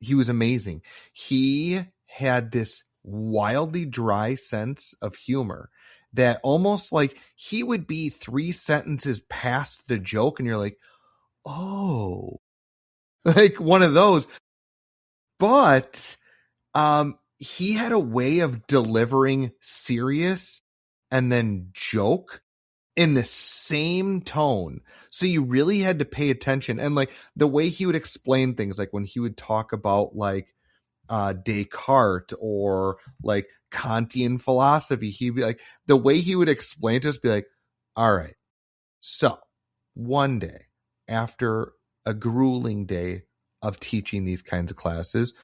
[SPEAKER 1] He was amazing. He had this wildly dry sense of humor that almost like he would be 3 sentences past the joke and you're like, oh, like one of those. But he had a way of delivering serious and then joke in the same tone. So you really had to pay attention. And like the way he would explain things, like when he would talk about like Descartes or like Kantian philosophy, he'd be like, the way he would explain to us, be like, all right, so one day after a grueling day of teaching these kinds of classes,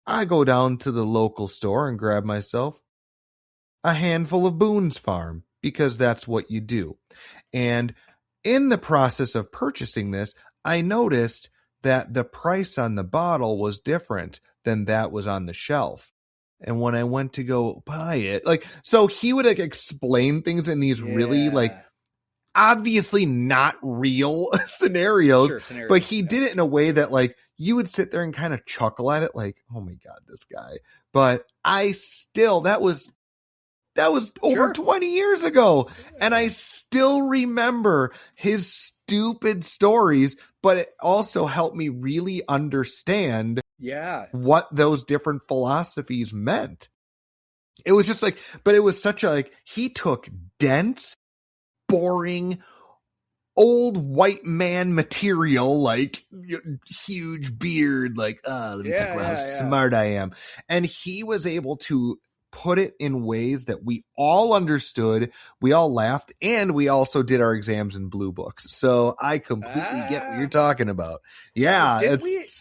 [SPEAKER 1] I go down to the local store and grab myself a handful of Boone's Farm, because that's what you do. And in the process of purchasing this, I noticed that the price on the bottle was different than that was on the shelf. And when I went to go buy it, like, so he would like explain things in these really like obviously not real scenarios, but he did it in a way that like you would sit there and kind of chuckle at it like, oh my God, this guy. But I still, that was over 20 years ago. And I still remember his stupid stories, but it also helped me really understand what those different philosophies meant. It was just like, but it was such a, like, he took dense, boring, old white man material, like huge beard, like, let me talk about how smart I am. And he was able to put it in ways that we all understood, we all laughed, and we also did our exams in blue books. So I completely get what you're talking about. Yeah,
[SPEAKER 2] did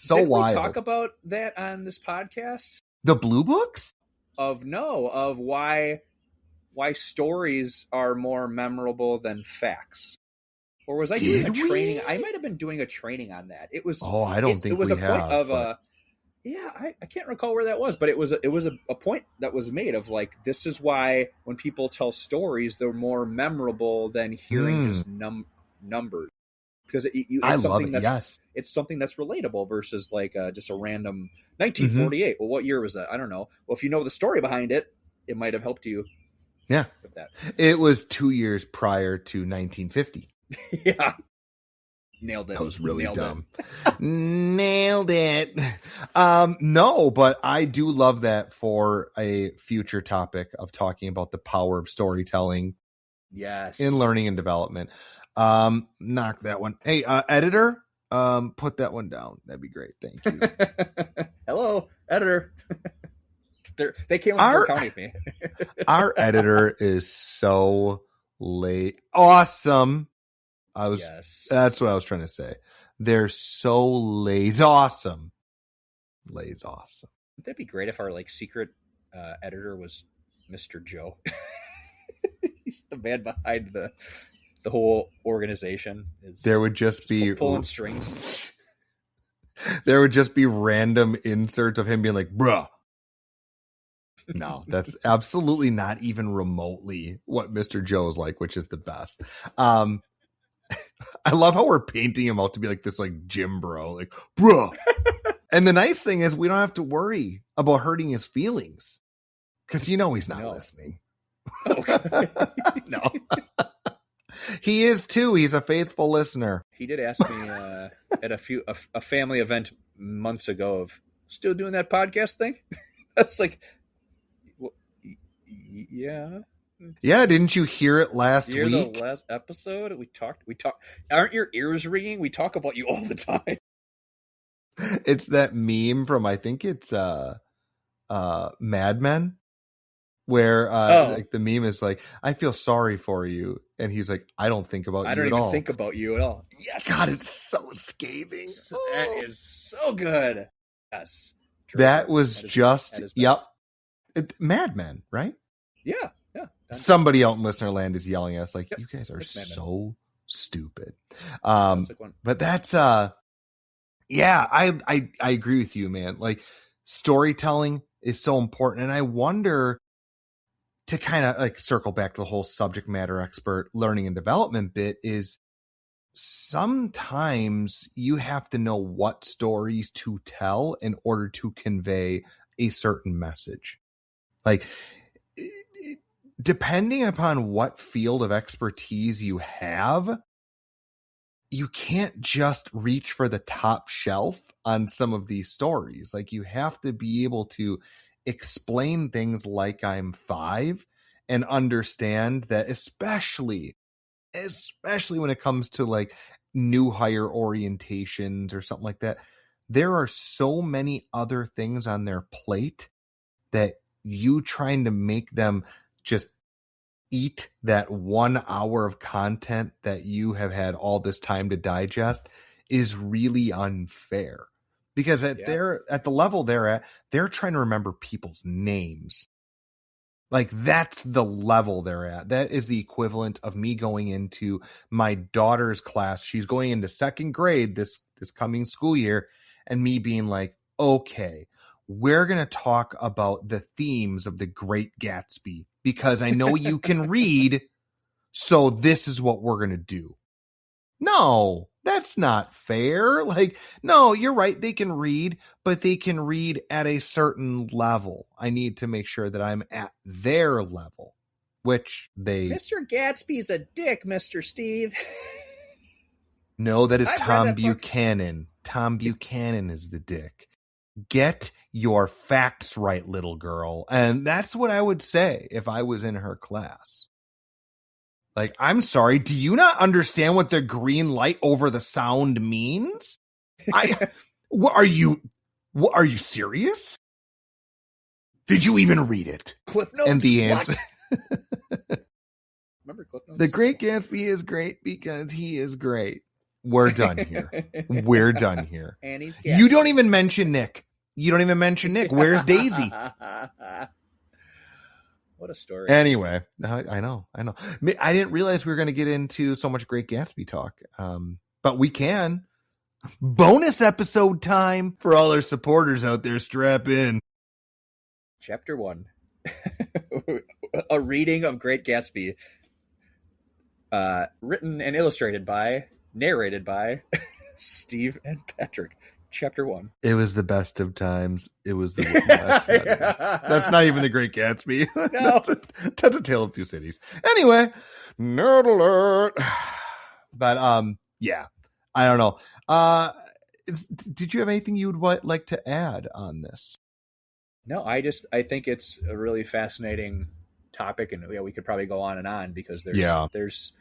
[SPEAKER 1] wild.
[SPEAKER 2] We talk about that on this podcast?
[SPEAKER 1] The blue books?
[SPEAKER 2] Of why stories are more memorable than facts. Or was I doing a training? I might have been doing a training on that. It was.
[SPEAKER 1] Oh, I don't think
[SPEAKER 2] it was
[SPEAKER 1] we
[SPEAKER 2] a
[SPEAKER 1] have,
[SPEAKER 2] point of I can't recall where that was, but it was a point that was made of like, this is why when people tell stories, they're more memorable than hearing just numbers, because it's something that's relatable versus like just a random 1948. Well, what year was that? I don't know. Well, if you know the story behind it, it might have helped you.
[SPEAKER 1] Yeah,
[SPEAKER 2] with that.
[SPEAKER 1] It was 2 years prior to 1950.
[SPEAKER 2] Yeah. Nailed it.
[SPEAKER 1] That was really dumb. Nailed it. No, but I do love that for a future topic of talking about the power of storytelling.
[SPEAKER 2] Yes.
[SPEAKER 1] In learning and development. Knock that one. Hey, editor, put that one down. That'd be great. Thank you.
[SPEAKER 2] Hello, editor. They came over to county with me.
[SPEAKER 1] Our editor is so late. Awesome. That's what I was trying to say. They're so lazy. Awesome. Lazy awesome.
[SPEAKER 2] Wouldn't that be great if our like secret editor was Mr. Joe? He's the man behind the whole organization.
[SPEAKER 1] There would just be
[SPEAKER 2] pulling strings.
[SPEAKER 1] There would just be random inserts of him being like, bruh. No, that's absolutely not even remotely what Mr. Joe is like, which is the best. I love how we're painting him out to be like this, like gym bro, like, bruh. And the nice thing is we don't have to worry about hurting his feelings because he's not listening.
[SPEAKER 2] Okay.
[SPEAKER 1] No. He is too. He's a faithful listener.
[SPEAKER 2] He did ask me at a family event months ago of still doing that podcast thing. I was like, well, yeah.
[SPEAKER 1] Yeah, didn't you hear it last week?
[SPEAKER 2] The last episode we talked. Aren't your ears ringing? We talk about you all the time.
[SPEAKER 1] It's that meme from, I think it's Mad Men, where like the meme is like, I feel sorry for you, and he's like, I don't think about you at all.
[SPEAKER 2] I don't even think about you at all. Yes.
[SPEAKER 1] God, it's so scathing.
[SPEAKER 2] That is so good. Yes.
[SPEAKER 1] That was just, yep. Mad Men, right?
[SPEAKER 2] Yeah.
[SPEAKER 1] Somebody out in listener land is yelling at us like, you guys are so stupid. But that's yeah, I agree with you, man. Like, storytelling is so important, and I wonder, to kind of like circle back to the whole subject matter expert learning and development bit, is sometimes you have to know what stories to tell in order to convey a certain message. Like, depending upon what field of expertise you have, you can't just reach for the top shelf on some of these stories. Like, you have to be able to explain things like I'm 5 and understand that, especially when it comes to like new hire orientations or something like that, there are so many other things on their plate that you trying to make them just eat that 1 hour of content that you have had all this time to digest is really unfair, because at the level they're at, they're trying to remember people's names. Like, that's the level they're at. That is the equivalent of me going into my daughter's class. She's going into 2nd grade this coming school year, and me being like, okay, we're going to talk about the themes of The Great Gatsby, because I know you can read, so this is what we're going to do. No, that's not fair. Like, no, you're right. They can read, but they can read at a certain level. I need to make sure that I'm at their level, which they...
[SPEAKER 2] Mr. Gatsby's a dick, Mr. Steve.
[SPEAKER 1] No, that is Tom Buchanan. Tom Buchanan is the dick. Get your facts right, little girl. And that's what I would say if I was in her class. Like, I'm sorry, do you not understand what the green light over the sound means? Are you serious? Did you even read it?
[SPEAKER 2] Cliff Notes.
[SPEAKER 1] And the answer...
[SPEAKER 2] Remember Cliff Notes?
[SPEAKER 1] The Great Gatsby is great because he is great. We're done here. We're done here.
[SPEAKER 2] And he's
[SPEAKER 1] You don't even mention Nick. Where's Daisy?
[SPEAKER 2] What a story.
[SPEAKER 1] Anyway, I know. I didn't realize we were going to get into so much Great Gatsby talk. But we can. Bonus episode time for all our supporters out there. Strap in.
[SPEAKER 2] Chapter 1. A reading of Great Gatsby. Written and narrated by Steve and Patrick. Chapter 1.
[SPEAKER 1] It was the best of times. It was the that's not even the Great Gatsby.
[SPEAKER 2] No.
[SPEAKER 1] that's a Tale of Two Cities. Anyway, nerd alert. But yeah, I don't know. Did you have anything you would like to add on this?
[SPEAKER 2] No, I think it's a really fascinating topic, and we could probably go on and on, because there's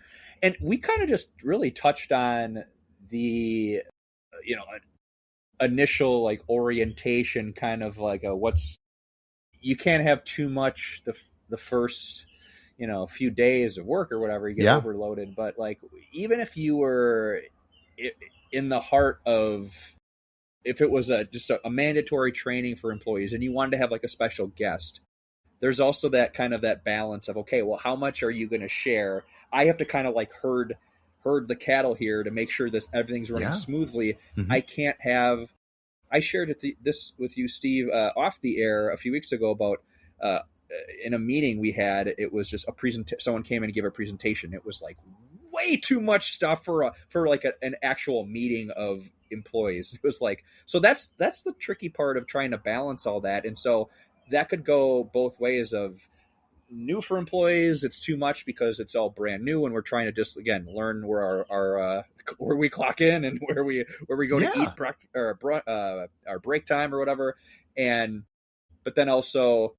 [SPEAKER 2] and we kind of just really touched on the initial like orientation, kind of like you can't have too much the first few days of work or whatever, you get overloaded. But like, even if you were in the heart of, if it was just a mandatory training for employees and you wanted to have like a special guest, there's also that kind of that balance of, okay, well, how much are you going to share? I have to kind of like herd the cattle here to make sure that everything's running smoothly. Mm-hmm. I shared this with you, Steve, off the air a few weeks ago about in a meeting we had. It was just someone came in and gave a presentation. It was like way too much stuff for like an actual meeting of employees. It was like, so that's the tricky part of trying to balance all that. And so that could go both ways of, new for employees, it's too much because it's all brand new, and we're trying to just again learn where our where we clock in and where we go to eat our break time or whatever. But then also,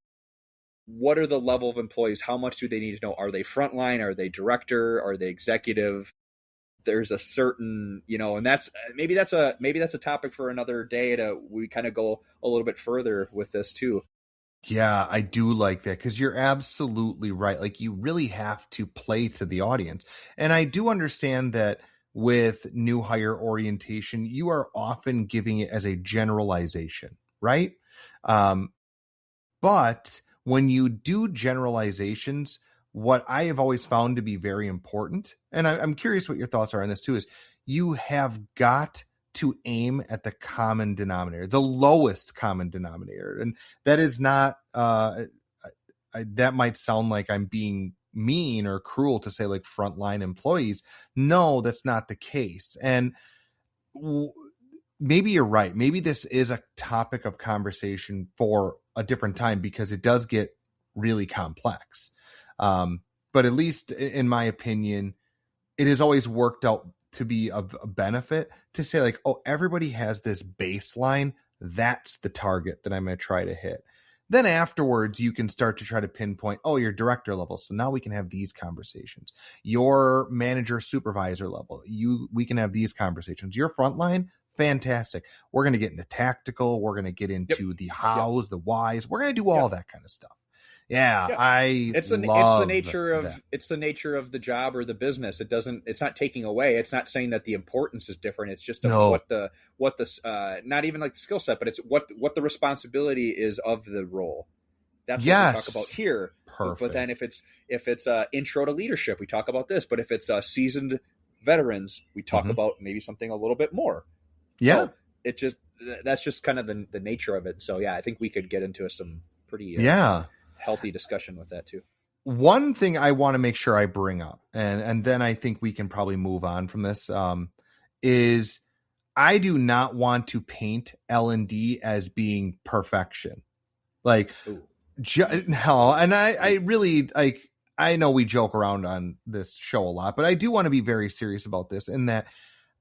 [SPEAKER 2] what are the level of employees? How much do they need to know? Are they frontline? Are they director? Are they executive? There's a certain, and that's maybe that's a topic for another day we kind of go a little bit further with this too.
[SPEAKER 1] Yeah, I do like that because you're absolutely right. Like you really have to play to the audience. And I do understand that with new hire orientation, you are often giving it as a generalization, right? Um, but when you do generalizations, what I have always found to be very important, and I'm curious what your thoughts are on this too, is you have got to aim at the common denominator, the lowest common denominator. And that is not, that might sound like I'm being mean or cruel to say like frontline employees. No, that's not the case. And maybe you're right. Maybe this is a topic of conversation for a different time because it does get really complex. But at least in my opinion, it has always worked out to be of a benefit to say like, oh, everybody has this baseline. That's the target that I'm going to try to hit. Then afterwards, you can start to try to pinpoint, oh, your director level. So now we can have these conversations. Your manager supervisor level, we can have these conversations. Your frontline, fantastic. We're going to get into tactical. We're going to get into the hows, the whys. We're going to do all that kind of stuff. Yeah,
[SPEAKER 2] it's the nature of the job or the business. It's not taking away. It's not saying that the importance is different. It's just what the not even like the skill set, but it's what the responsibility is of the role. That's what we talk about here.
[SPEAKER 1] Perfect.
[SPEAKER 2] But then if it's intro to leadership, we talk about this. But if it's seasoned veterans, we talk about maybe something a little bit more.
[SPEAKER 1] Yeah,
[SPEAKER 2] so that's just kind of the nature of it. So yeah, I think we could get into some pretty healthy discussion with that too.
[SPEAKER 1] One thing I want to make sure I bring up, and then I think we can probably move on from this, is I do not want to paint L&D as being perfection. Like, no, and I really like. I know we joke around on this show a lot, but I do want to be very serious about this. In that,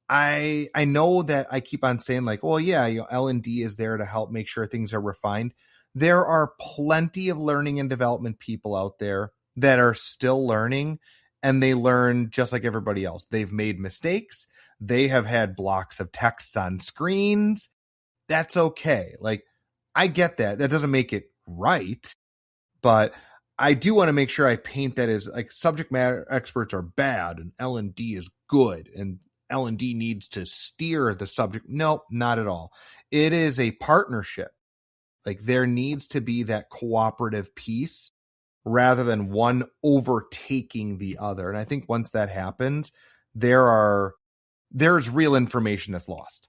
[SPEAKER 1] I know that I keep on saying like, well, yeah, L&D is there to help make sure things are refined. There are plenty of learning and development people out there that are still learning, and they learn just like everybody else. They've made mistakes. They have had blocks of text on screens. That's okay. Like, I get that. That doesn't make it right, but I do want to make sure I paint that as like subject matter experts are bad and L&D is good and L&D needs to steer the subject. No, not at all. It is a partnership. Like there needs to be that cooperative piece rather than one overtaking the other. And I think once that happens, there's real information that's lost.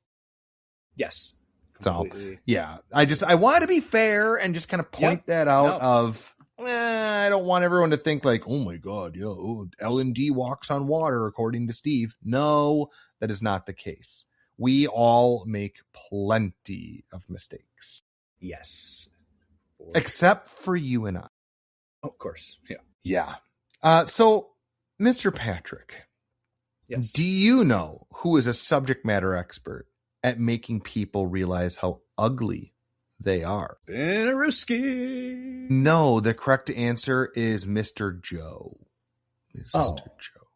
[SPEAKER 2] Yes.
[SPEAKER 1] Completely. So yeah, I want to be fair and just kind of point that out of, I don't want everyone to think like, oh my God, L&D walks on water according to Steve. No, that is not the case. We all make plenty of mistakes.
[SPEAKER 2] Yes.
[SPEAKER 1] Except for you and I.
[SPEAKER 2] Of course. Yeah.
[SPEAKER 1] Yeah. So, Mr. Patrick,
[SPEAKER 2] yes.
[SPEAKER 1] Do you know who is a subject matter expert at making people realize how ugly they are?
[SPEAKER 2] Spinaruski.
[SPEAKER 1] No, the correct answer is Mr. Joe. Mr. Joe.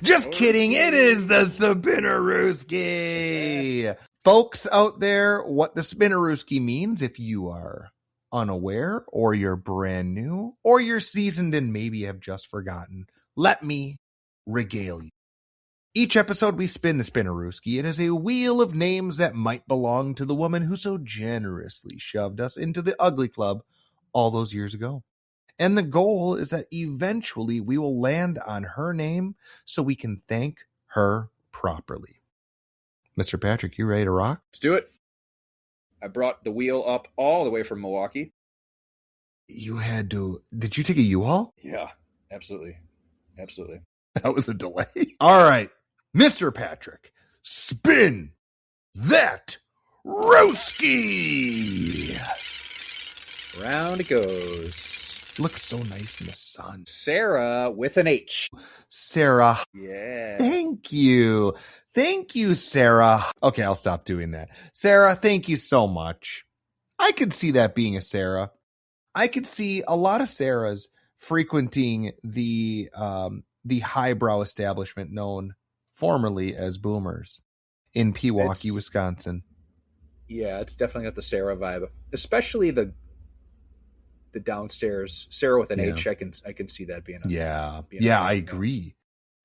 [SPEAKER 1] Just kidding. It is the Spinaruski. Folks out there, what the Spinaruski means, if you are unaware or you're brand new or you're seasoned and maybe have just forgotten, let me regale you. Each episode we spin the Spinaruski. It is a wheel of names that might belong to the woman who so generously shoved us into the ugly club all those years ago. And the goal is that eventually we will land on her name so we can thank her properly. Mr. Patrick, you ready to rock?
[SPEAKER 2] Let's do it. I brought the wheel up all the way from Milwaukee.
[SPEAKER 1] You had to... Did you take a U-Haul?
[SPEAKER 2] Yeah, absolutely. Absolutely.
[SPEAKER 1] That was a delay. All right. Mr. Patrick, spin that Roski.
[SPEAKER 2] Round it goes.
[SPEAKER 1] Looks so nice in the sun.
[SPEAKER 2] Sarah with an H.
[SPEAKER 1] Sarah.
[SPEAKER 2] Yeah.
[SPEAKER 1] Thank you. Thank you, Sarah. Okay, I'll stop doing that. Sarah, thank you so much. I could see that being a Sarah. I could see a lot of Sarahs frequenting the highbrow establishment known formerly as Boomers in Pewaukee, Wisconsin.
[SPEAKER 2] Yeah, it's definitely got the Sarah vibe, especially the the downstairs Sarah with an H. I can see that being
[SPEAKER 1] I agree.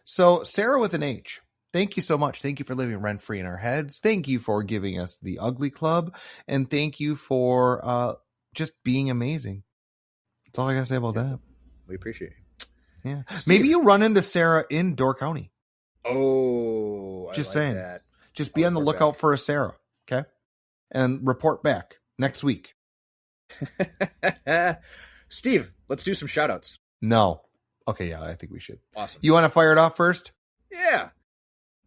[SPEAKER 1] So Sarah with an H, thank you so much. Thank you for living rent free in our heads. Thank you for giving us the Ugly Club, and thank you for just being amazing. That's all I gotta say about that.
[SPEAKER 2] We appreciate it.
[SPEAKER 1] Yeah, Steve, maybe you run into Sarah in Door County.
[SPEAKER 2] Oh,
[SPEAKER 1] just
[SPEAKER 2] like
[SPEAKER 1] saying.
[SPEAKER 2] That.
[SPEAKER 1] Just be on the lookout for a Sarah, okay? And report back next week.
[SPEAKER 2] Steve, let's do some shout outs.
[SPEAKER 1] No. Okay, yeah, I think we should.
[SPEAKER 2] Awesome.
[SPEAKER 1] You want to fire it off first?
[SPEAKER 2] Yeah.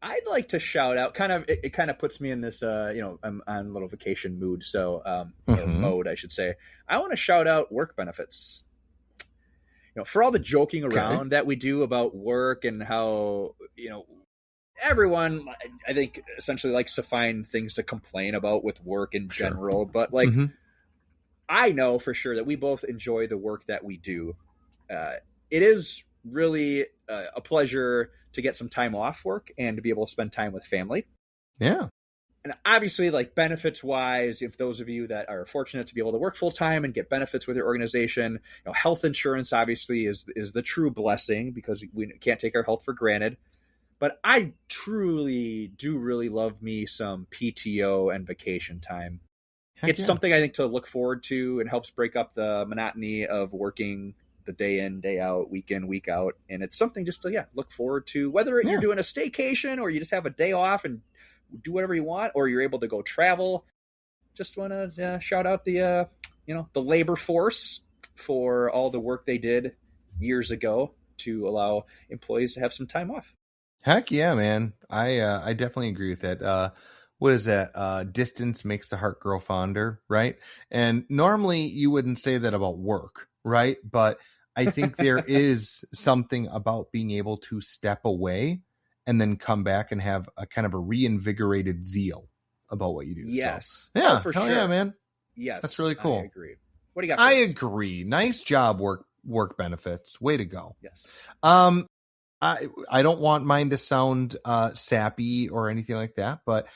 [SPEAKER 2] I'd like to shout out, it kind of puts me in this, I'm on a little vacation mood, so, or mode, I should say. I want to shout out work benefits. For all the joking around that we do about work and how, everyone, I think, essentially likes to find things to complain about with work in general, but I know for sure that we both enjoy the work that we do. It is really a pleasure to get some time off work and to be able to spend time with family.
[SPEAKER 1] Yeah.
[SPEAKER 2] And obviously, like benefits wise, if those of you that are fortunate to be able to work full time and get benefits with your organization, health insurance obviously is the true blessing because we can't take our health for granted. But I truly do really love me some PTO and vacation time. It's something I think to look forward to. It helps break up the monotony of working the day in, day out, week in, week out. And it's something just to look forward to, whether you're doing a staycation or you just have a day off and do whatever you want, or you're able to go travel. Just want to shout out the labor force for all the work they did years ago to allow employees to have some time off.
[SPEAKER 1] Heck yeah, man. I definitely agree with that. What is that? Distance makes the heart grow fonder, right? And normally you wouldn't say that about work, right? But I think there is something about being able to step away and then come back and have a kind of a reinvigorated zeal about what you do.
[SPEAKER 2] Yes.
[SPEAKER 1] So, yeah,
[SPEAKER 2] for
[SPEAKER 1] sure.
[SPEAKER 2] Yeah,
[SPEAKER 1] man.
[SPEAKER 2] Yes.
[SPEAKER 1] That's really cool.
[SPEAKER 2] I agree. What do you got?
[SPEAKER 1] I agree. Nice job, work benefits. Way to go.
[SPEAKER 2] Yes.
[SPEAKER 1] I don't want mine to sound sappy or anything like that, but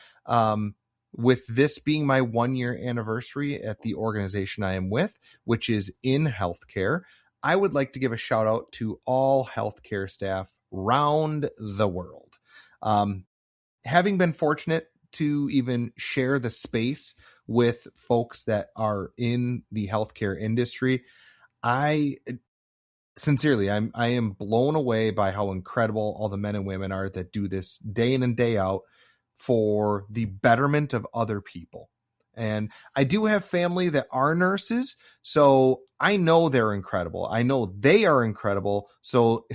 [SPEAKER 1] with this being my 1 year anniversary at the organization I am with, which is in healthcare, I would like to give a shout out to all healthcare staff round the world. Having been fortunate to even share the space with folks that are in the healthcare industry, I am blown away by how incredible all the men and women are that do this day in and day out for the betterment of other people. And I do have family that are nurses, so I know they're incredible. I know they are incredible. So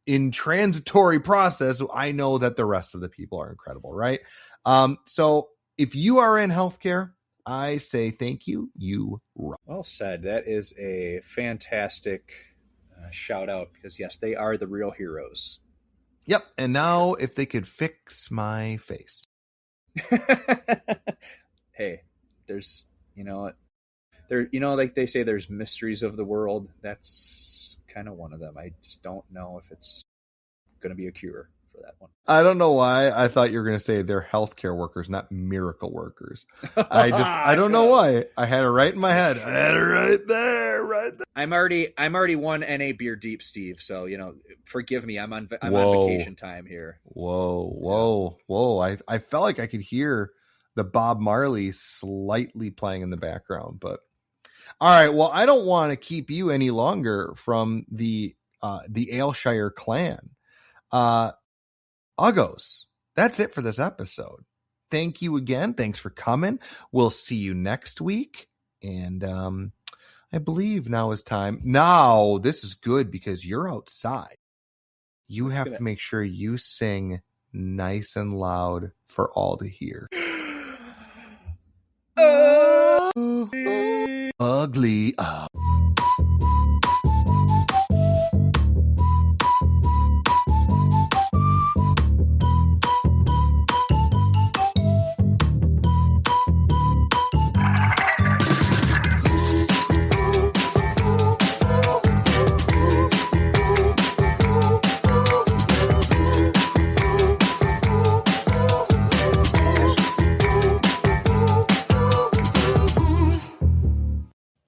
[SPEAKER 1] in transitory process, I know that the rest of the people are incredible, right? So if you are in healthcare, I say thank you. You rock.
[SPEAKER 2] Well said. That is a fantastic shout out because, yes, they are the real heroes.
[SPEAKER 1] Yep. And now if they could fix my face.
[SPEAKER 2] Hey, there's, like they say, there's mysteries of the world. That's kind of one of them. I just don't know if it's going to be a cure for that one.
[SPEAKER 1] I don't know why I thought you were going to say they're healthcare workers, not miracle workers. I don't know why. I had it right in my head. I had it right there.
[SPEAKER 2] I'm already one NA beer deep, Steve. So, forgive me. I'm on vacation time here.
[SPEAKER 1] Whoa. I felt like I could hear the Bob Marley slightly playing in the background, but all right. Well, I don't want to keep you any longer from the Aylshire clan. Uggos, that's it for this episode. Thank you again. Thanks for coming. We'll see you next week. And I believe now is time. Now, this is good because you're outside. You have to make sure you sing nice and loud for all to hear. Ugly.